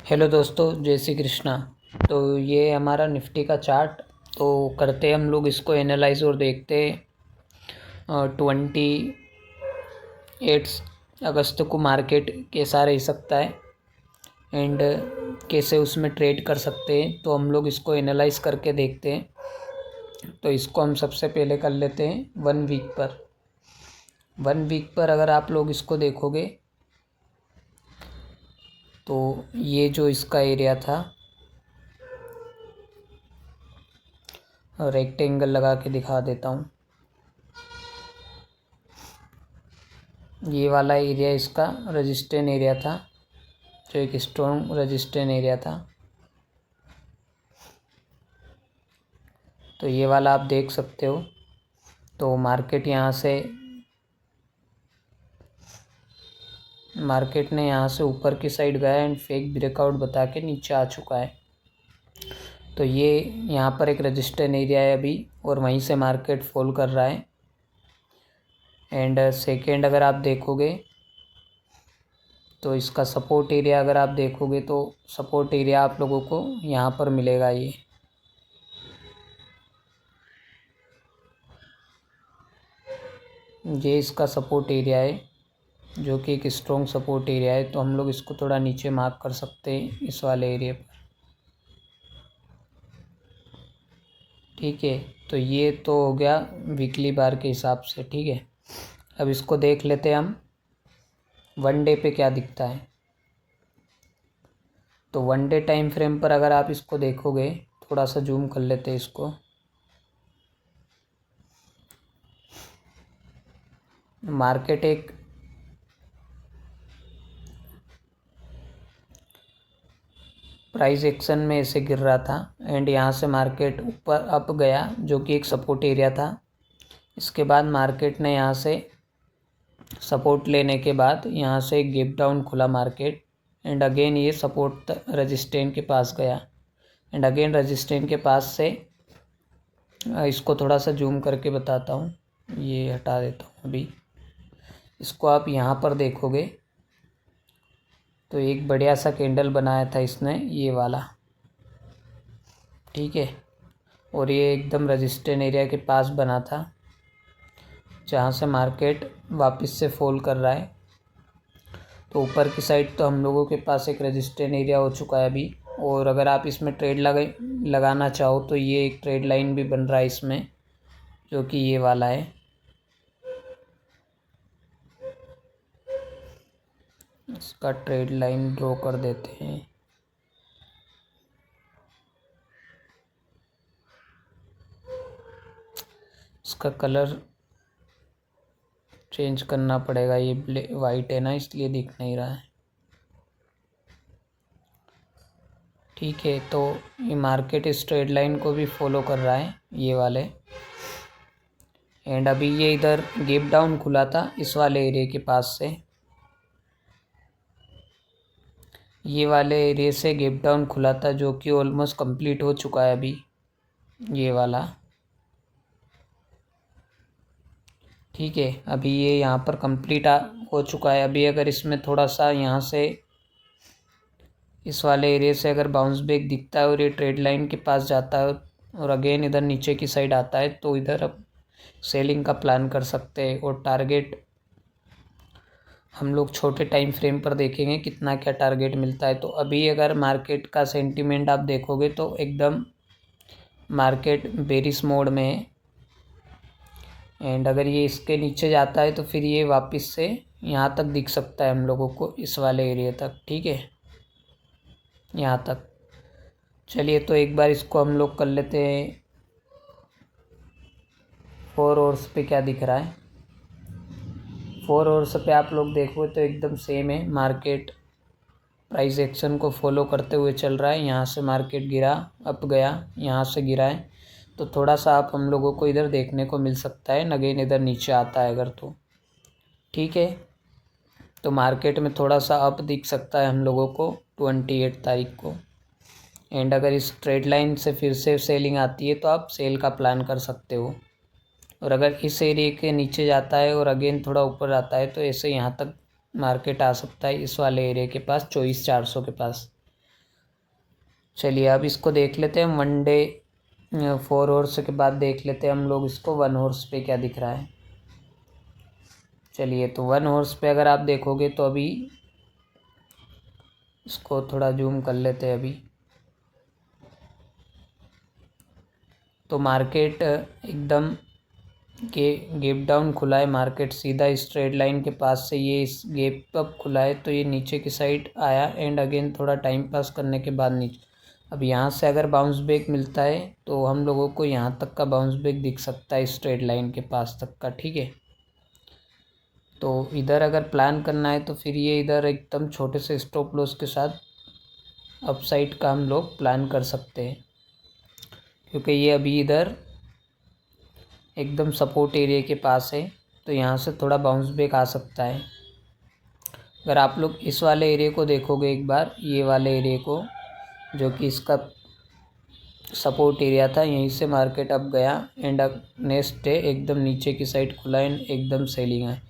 Hello दोस्तों, जय श्री कृष्णा। तो ये हमारा निफ्टी का चार्ट। तो करते हम लोग इसको एनालाइज और देखते 28 अगस्त को मार्केट कैसा रह सकता है एंड कैसे उसमें ट्रेड कर सकते हैं। तो हम लोग इसको एनालाइज करके देखते हैं। तो इसको हम सबसे पहले कर लेते हैं 1 वीक पर। 1 वीक पर अगर आप लोग इसको देखोगे तो ये जो इसका एरिया था, रेक्टेंगल लगा के दिखा देता हूँ। ये वाला एरिया इसका रेजिस्टेंस एरिया था, जो एक स्ट्रॉन्ग रेजिस्टेंस एरिया था। तो ये वाला आप देख सकते हो। तो मार्केट ने यहाँ से ऊपर की साइड गया एंड फेक ब्रेकआउट बता के नीचे आ चुका है। तो ये यहाँ पर एक रेजिस्टेंस एरिया है अभी, और वहीं से मार्केट फॉल कर रहा है। एंड सेकेंड अगर आप देखोगे तो इसका सपोर्ट एरिया अगर आप देखोगे तो सपोर्ट एरिया आप लोगों को यहाँ पर मिलेगा। ये इसका सपोर्ट एरिया है, जो कि एक स्ट्रॉन्ग सपोर्ट एरिया है। तो हम लोग इसको थोड़ा नीचे मार्क कर सकते हैं इस वाले एरिया पर। ठीक है, तो ये तो हो गया वीकली बार के हिसाब से। ठीक है, अब इसको देख लेते हैं हम 1 डे पे क्या दिखता है। तो 1 डे टाइम फ्रेम पर अगर आप इसको देखोगे, थोड़ा सा जूम कर लेते हैं इसको। मार्केट एक प्राइस एक्शन में ऐसे गिर रहा था एंड यहाँ से मार्केट ऊपर अप गया, जो कि एक सपोर्ट एरिया था। इसके बाद मार्केट ने यहाँ से सपोर्ट लेने के बाद यहाँ से एक गैप डाउन खुला मार्केट, एंड अगेन ये सपोर्ट रेजिस्टेंस के पास गया, एंड अगेन रेजिस्टेंस के पास से इसको थोड़ा सा जूम करके बताता हूँ। ये हटा देता हूँ अभी। इसको आप यहाँ पर देखोगे तो एक बढ़िया सा कैंडल बनाया था इसने, ये वाला। ठीक है, और ये एकदम रेजिस्टेंस एरिया के पास बना था, जहाँ से मार्केट वापस से फॉल कर रहा है। तो ऊपर की साइड तो हम लोगों के पास एक रेजिस्टेंस एरिया हो चुका है अभी। और अगर आप इसमें ट्रेड लगाना चाहो तो ये एक ट्रेड लाइन भी बन रहा है इसमें, जो कि ये वाला है। इसका ट्रेड लाइन ड्रॉ कर देते हैं। इसका कलर चेंज करना पड़ेगा, ये वाइट है ना, इसलिए दिख नहीं रहा है। ठीक है, तो ये मार्केट इस ट्रेड लाइन को भी फॉलो कर रहा है, ये वाले। एंड अभी ये इधर गैप डाउन खुला था इस वाले एरिया के पास से। ये वाले एरिया से गैप डाउन खुला था, जो कि ऑलमोस्ट कंप्लीट हो चुका है अभी, ये वाला। ठीक है, अभी ये यहाँ पर कंप्लीट हो चुका है। अभी अगर इसमें थोड़ा सा यहाँ से इस वाले एरिया से अगर बाउंस बैक दिखता है और ये ट्रेड लाइन के पास जाता है और अगेन इधर नीचे की साइड आता है, तो इधर अब सेलिंग का प्लान कर सकते हैं। और टारगेट हम लोग छोटे टाइम फ्रेम पर देखेंगे कितना क्या टारगेट मिलता है। तो अभी अगर मार्केट का सेंटीमेंट आप देखोगे तो एकदम मार्केट बेरिश मोड में है। एंड अगर ये इसके नीचे जाता है तो फिर ये वापस से यहाँ तक दिख सकता है हम लोगों को, इस वाले एरिया तक। ठीक है, यहाँ तक। चलिए, तो एक बार इसको हम लोग कर लेते हैं 4 आवर्स पे क्या दिख रहा है। 4 आवर्स पे आप लोग देखो तो एकदम सेम है। मार्केट प्राइस एक्शन को फॉलो करते हुए चल रहा है। यहाँ से मार्केट गिरा, अप गया, यहाँ से गिरा है। तो थोड़ा सा आप हम लोगों को इधर देखने को मिल सकता है, अगेन इधर नीचे आता है अगर तो। ठीक है, तो मार्केट में थोड़ा सा अप दिख सकता है हम लोगों को 28 तारीख को। एंड अगर इस ट्रेड लाइन से फिर से सेलिंग आती है तो आप सेल का प्लान कर सकते हो। और अगर इस एरिया के नीचे जाता है और अगेन थोड़ा ऊपर आता है तो ऐसे यहाँ तक मार्केट आ सकता है, इस वाले एरिया के पास 24,400 के पास। चलिए अब इसको देख लेते हैं 1 डे 4 हॉर्स के बाद देख लेते हैं हम लोग इसको 1 हॉर्स पे क्या दिख रहा है। चलिए तो 1 हॉर्स पे अगर आप देखोगे तो अभी इसको थोड़ा जूम कर लेते हैं अभी। तो मार्केट एकदम के गैप डाउन खुला है, मार्केट सीधा स्ट्रेट लाइन के पास से ये इस गैप अप खुला है, तो ये नीचे की साइड आया एंड अगेन थोड़ा टाइम पास करने के बाद नीचे। अब यहाँ से अगर बाउंस बैक मिलता है तो हम लोगों को यहाँ तक का बाउंस बैक दिख सकता है स्ट्रेट लाइन के पास तक का, ठीक है। तो इधर अगर प्लान करना है तो फिर ये इधर एकदम छोटे से स्टॉप लॉस के साथ अपसाइड का हम लोग प्लान कर सकते हैं, क्योंकि ये अभी इधर एकदम सपोर्ट एरिया के पास है, तो यहाँ से थोड़ा बाउंस बैक आ सकता है। अगर आप लोग इस वाले एरिया को देखोगे एक बार, ये वाले एरिया को जो कि इसका सपोर्ट एरिया था, यहीं से मार्केट अप गया एंड अब नेक्स्ट डे एकदम नीचे की साइड खुला एंड एकदम सेलिंग है।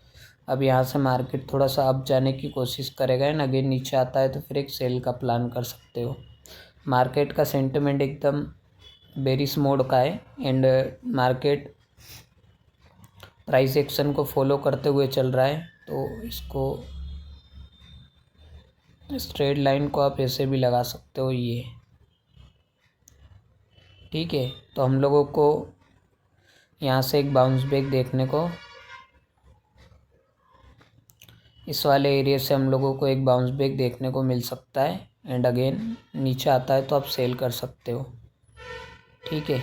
अब यहाँ से मार्केट थोड़ा सा अप जाने की कोशिश करेगा एंड अगेन नीचे आता है तो फिर एक सेल का प्लान कर सकते हो। मार्केट का सेंटिमेंट एकदम बेरिश मोड का है एंड मार्केट प्राइस एक्शन को फॉलो करते हुए चल रहा है, तो इसको स्ट्रेट लाइन को आप ऐसे भी लगा सकते हो ये, ठीक है। तो हम लोगों को यहाँ से एक बाउंस बैक देखने को, इस वाले एरिया से हम लोगों को एक बाउंस बैक देखने को मिल सकता है एंड अगेन नीचे आता है तो आप सेल कर सकते हो, ठीक है।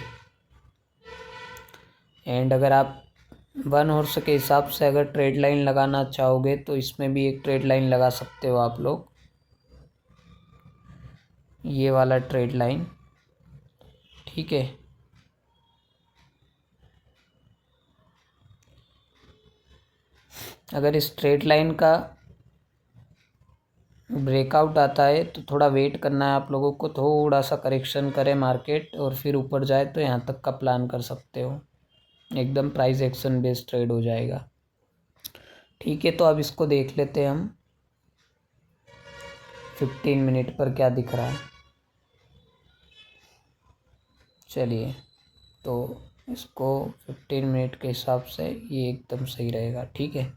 एंड अगर आप 1 हॉर्स के हिसाब से अगर ट्रेड लाइन लगाना चाहोगे तो इसमें भी एक ट्रेड लाइन लगा सकते हो आप लोग, ये वाला ट्रेड लाइन, ठीक है। अगर इस ट्रेड लाइन का ब्रेकआउट आता है तो थोड़ा वेट करना है आप लोगों को, थोड़ा सा करेक्शन करे मार्केट और फिर ऊपर जाए तो यहाँ तक का प्लान कर सकते हो, एकदम प्राइस एक्शन बेस्ड ट्रेड हो जाएगा, ठीक है। तो अब इसको देख लेते हैं हम 15 मिनट पर क्या दिख रहा है। चलिए तो इसको 15 मिनट के हिसाब से ये एकदम सही रहेगा, ठीक है।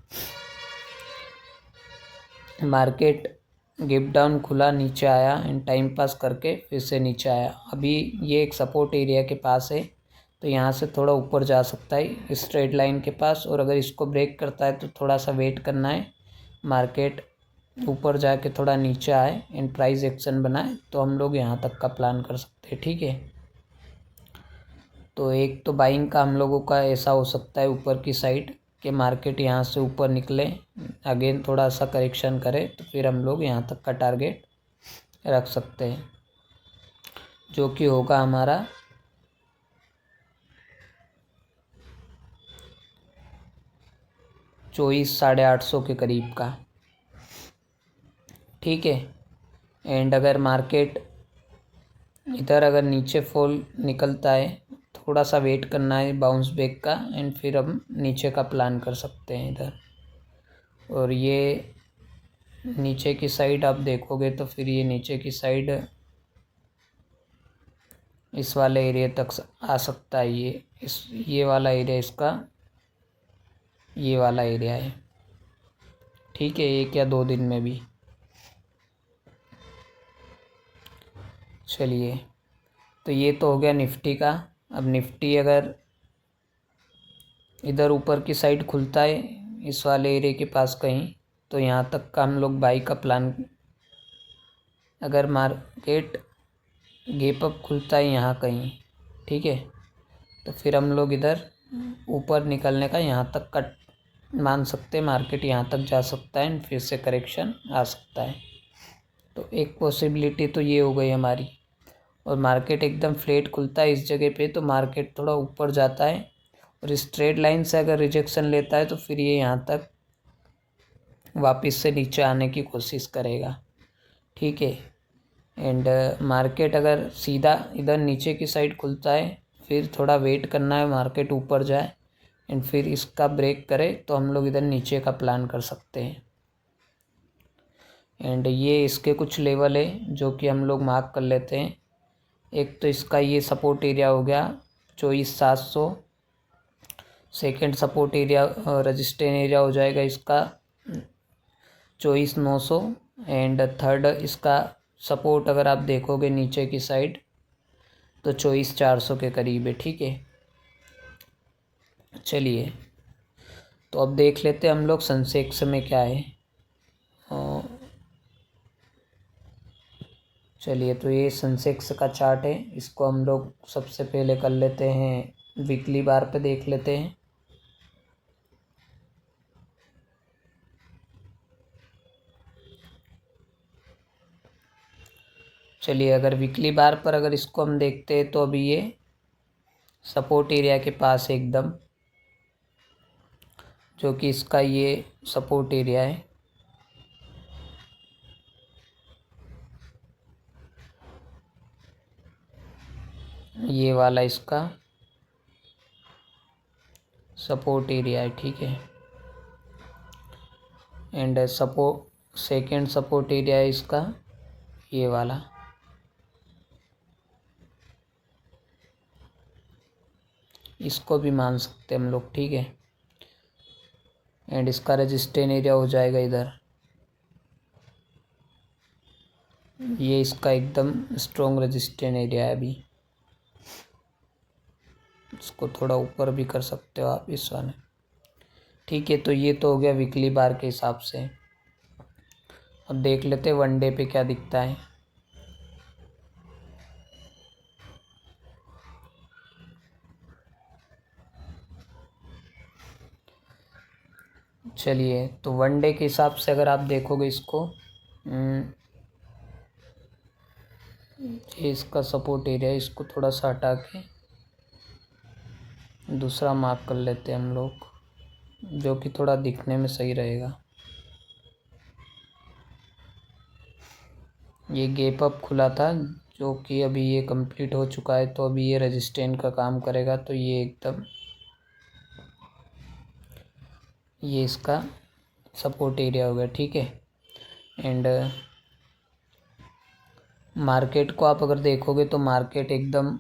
मार्केट गैप डाउन खुला, नीचे आया एंड टाइम पास करके फिर से नीचे आया। अभी ये एक सपोर्ट एरिया के पास है, तो यहाँ से थोड़ा ऊपर जा सकता है स्ट्रेट लाइन के पास, और अगर इसको ब्रेक करता है तो थोड़ा सा वेट करना है, मार्केट ऊपर जाके थोड़ा नीचे आए एंड प्राइस एक्शन बनाए तो हम लोग यहाँ तक का प्लान कर सकते हैं, ठीक है। तो एक तो बाइंग का हम लोगों का ऐसा हो सकता है ऊपर की साइड कि मार्केट यहाँ से ऊपर निकले, अगेन थोड़ा सा करेक्शन करे तो फिर हम लोग यहाँ तक का टारगेट रख सकते हैं, जो कि होगा हमारा 24,850 के करीब का, ठीक है। एंड अगर मार्केट इधर अगर नीचे फॉल निकलता है, थोड़ा सा वेट करना है बाउंस बैक का एंड फिर हम नीचे का प्लान कर सकते हैं इधर। और ये नीचे की साइड आप देखोगे तो फिर ये नीचे की साइड इस वाले एरिया तक आ सकता है, ये वाला एरिया इसका ये वाला एरिया है, ठीक है, 1 या 2 दिन में भी। चलिए तो ये तो हो गया निफ्टी का। अब निफ्टी अगर इधर ऊपर की साइड खुलता है इस वाले एरिया के पास कहीं, तो यहाँ तक का हम लोग बाई का प्लान, अगर मार्केट गैप अप खुलता है यहाँ कहीं, ठीक है, तो फिर हम लोग इधर ऊपर निकलने का यहाँ तक का मान सकते हैं, मार्केट यहाँ तक जा सकता है फिर से करेक्शन आ सकता है। तो एक पॉसिबिलिटी तो ये हो गई हमारी। और मार्केट एकदम फ्लैट खुलता है इस जगह पे तो मार्केट थोड़ा ऊपर जाता है, और इस ट्रेड लाइन से अगर रिजेक्शन लेता है तो फिर ये यहाँ तक वापस से नीचे आने की कोशिश करेगा, ठीक है। एंड मार्केट अगर सीधा इधर नीचे की साइड खुलता है, फिर थोड़ा वेट करना है मार्केट ऊपर जाए एंड फिर इसका ब्रेक करे तो हम लोग इधर नीचे का प्लान कर सकते हैं। एंड ये इसके कुछ लेवल है जो कि हम लोग मार्क कर लेते हैं। एक तो इसका ये सपोर्ट एरिया हो गया 24,700, second support area resistance area हो जाएगा इसका 24,900 एंड थर्ड इसका सपोर्ट अगर आप देखोगे नीचे की साइड तो 24,400 के करीब है। ठीक है, चलिए तो अब देख लेते हैं हम लोग सेंसेक्स में क्या है। चलिए तो ये सेंसेक्स का चार्ट है, इसको हम लोग सबसे पहले कर लेते हैं वीकली बार पे देख लेते हैं। चलिए अगर वीकली बार पर अगर इसको हम देखते हैं तो अभी ये सपोर्ट एरिया के पास है एकदम, जो कि इसका ये सपोर्ट एरिया है। ये वाला इसका सपोर्ट एरिया है। ठीक है, एंड सेकेंड सपोर्ट एरिया है इसका ये वाला। इसको भी मान सकते हैं हम लोग। ठीक है, एंड इसका रेजिस्टेंस एरिया हो जाएगा इधर, ये इसका एकदम स्ट्रॉन्ग रेजिस्टेंस एरिया है। अभी इसको थोड़ा ऊपर भी कर सकते हो आप इस वाले। ठीक है, तो ये तो हो गया वीकली बार के हिसाब से। अब देख लेते हैं वन डे पे क्या दिखता है। चलिए तो वन डे के हिसाब से अगर आप देखोगे इसको, ये इसका सपोर्ट एरिया है, इसको थोड़ा सा हटा के दूसरा मार्क कर लेते हैं हम लोग, जो कि थोड़ा दिखने में सही रहेगा। ये गैप अप खुला था जो कि अभी ये कंप्लीट हो चुका है, तो अभी ये रेजिस्टेंस का काम करेगा। तो ये एकदम ये इसका सपोर्ट एरिया हो गया। ठीक है, एंड मार्केट को आप अगर देखोगे तो मार्केट एकदम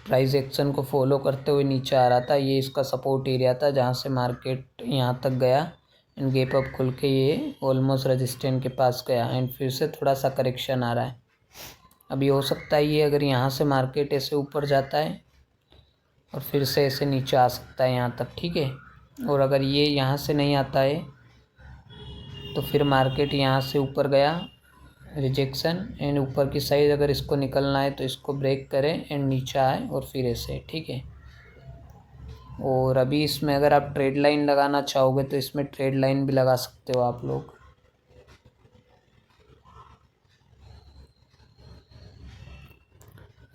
प्राइस एक्शन को फॉलो करते हुए नीचे आ रहा था। ये इसका सपोर्ट एरिया था जहाँ से मार्केट यहाँ तक गया एंड गैप अप खुल के ये ऑलमोस्ट रेजिस्टेंस के पास गया एंड फिर से थोड़ा सा करेक्शन आ रहा है। अभी हो सकता है ये अगर यहाँ से मार्केट ऐसे ऊपर जाता है और फिर से ऐसे नीचे आ सकता है यहाँ तक। ठीक है, और अगर ये यहाँ से नहीं आता है तो फिर मार्केट यहाँ से ऊपर गया रिजेक्शन एंड ऊपर की साइड अगर इसको निकलना है तो इसको ब्रेक करें एंड नीचे आए और फिर ऐसे। ठीक है, और अभी इसमें अगर आप ट्रेड लाइन लगाना चाहोगे तो इसमें ट्रेड लाइन भी लगा सकते हो आप लोग।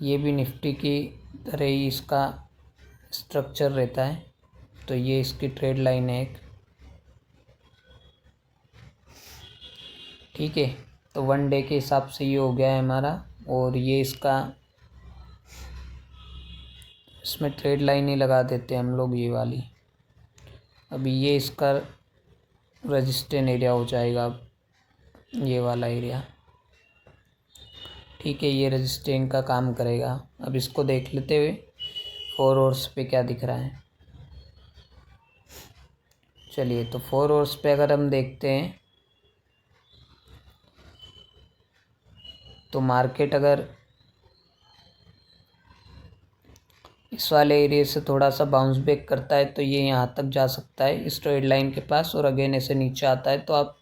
ये भी निफ्टी की तरह ही इसका स्ट्रक्चर रहता है, तो ये इसकी ट्रेड लाइन है एक। ठीक है, तो वन डे के हिसाब से ये हो गया है हमारा, और ये इसमें ट्रेड लाइन ही लगा देते हैं हम लोग ये वाली। अभी ये इसका रेजिस्टेंस एरिया हो जाएगा, अब ये वाला एरिया। ठीक है, ये रेजिस्टेंस का काम करेगा। अब इसको देख लेते हुए 4 आवर्स पे क्या दिख रहा है। चलिए तो 4 आवर्स पे अगर हम देखते हैं तो मार्केट अगर इस वाले एरिया से थोड़ा सा बाउंस बैक करता है तो ये यहाँ तक जा सकता है इस ट्रेड लाइन के पास, और अगेन ऐसे नीचे आता है तो आप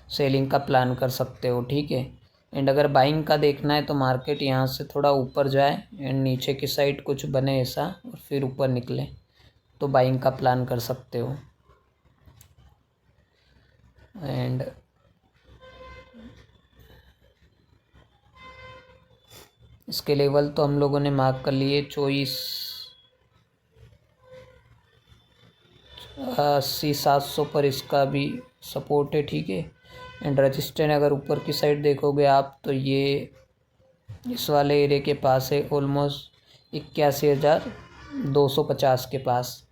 सेलिंग का प्लान कर सकते हो। ठीक है, एंड अगर बाइंग का देखना है तो मार्केट यहाँ से थोड़ा ऊपर जाए एंड नीचे की साइड कुछ बने ऐसा और फिर ऊपर निकले तो बाइंग का प्लान कर सकते हो। एंड इसके लेवल तो हम लोगों ने मार्क कर लिए 24,80-700 पर इसका भी सपोर्ट है। ठीक है, एंड रजिस्टेंस अगर ऊपर की साइड देखोगे आप तो ये इस वाले एरिया के पास है ऑलमोस्ट 81,250 के पास।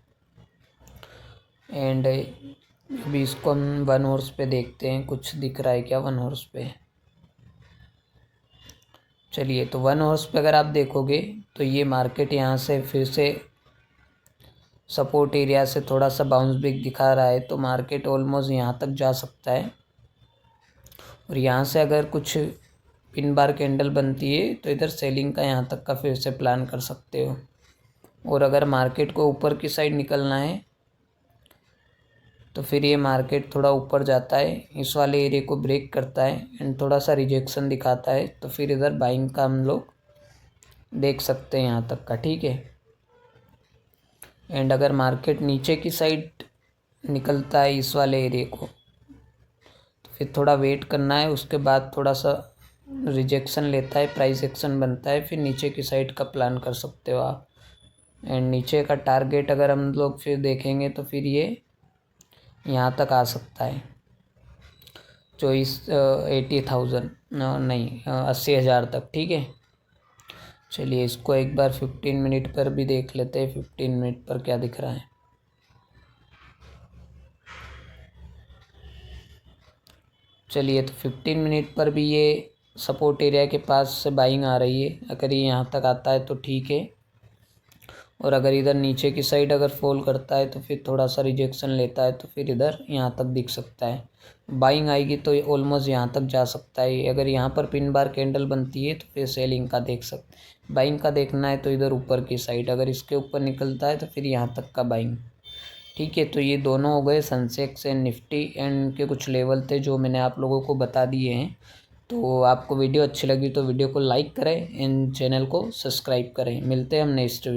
एंड अभी इसको हम 1 हॉर्स पे देखते हैं, कुछ दिख रहा है क्या 1 हॉर्स पे। चलिए, तो 1 हॉर्स पे अगर आप देखोगे तो ये मार्केट यहाँ से फिर से सपोर्ट एरिया से थोड़ा सा बाउंस बैक दिखा रहा है, तो मार्केट ऑलमोस्ट यहाँ तक जा सकता है। और यहाँ से अगर कुछ पिन बार कैंडल बनती है तो इधर सेलिंग का यहाँ तक का फिर से प्लान कर सकते हो। और अगर मार्केट को ऊपर की साइड निकलना है तो फिर ये मार्केट थोड़ा ऊपर जाता है, इस वाले एरिया को ब्रेक करता है एंड थोड़ा सा रिजेक्शन दिखाता है, तो फिर इधर बाइंग का हम लोग देख सकते हैं यहाँ तक का। ठीक है, एंड अगर मार्केट नीचे की साइड निकलता है इस वाले एरिया को तो फिर थोड़ा वेट करना है, उसके बाद थोड़ा सा रिजेक्शन लेता है, प्राइस एक्शन बनता है, फिर नीचे की साइड का प्लान कर सकते हो आप। एंड नीचे का टारगेट अगर हम लोग फिर देखेंगे तो फिर ये यहाँ तक आ सकता है, 80,000 नहीं 80,000 तक। ठीक है, चलिए इसको एक बार 15 मिनट पर भी देख लेते हैं, 15 मिनट पर क्या दिख रहा है। चलिए, तो 15 मिनट पर भी ये सपोर्ट एरिया के पास से बाइंग आ रही है, अगर ये यहाँ तक आता है तो ठीक है। और अगर इधर नीचे की साइड अगर फॉल करता है तो फिर थोड़ा सा रिजेक्शन लेता है, तो फिर इधर यहाँ तक दिख सकता है, बाइंग आएगी तो ऑलमोस्ट यहाँ तक जा सकता है। अगर यहाँ पर पिन बार कैंडल बनती है तो फिर सेलिंग का देख सकते, बाइंग का देखना है तो इधर ऊपर की साइड अगर इसके ऊपर निकलता है तो फिर यहाँ तक का बाइंग। ठीक है, तो ये दोनों हो गए सेंसेक्स एंड निफ्टी एंड के कुछ लेवल थे जो मैंने आप लोगों को बता दिए हैं। तो आपको वीडियो अच्छी लगी तो वीडियो को लाइक करें एंड चैनल को सब्सक्राइब करें। मिलते हैं हम नेक्स्ट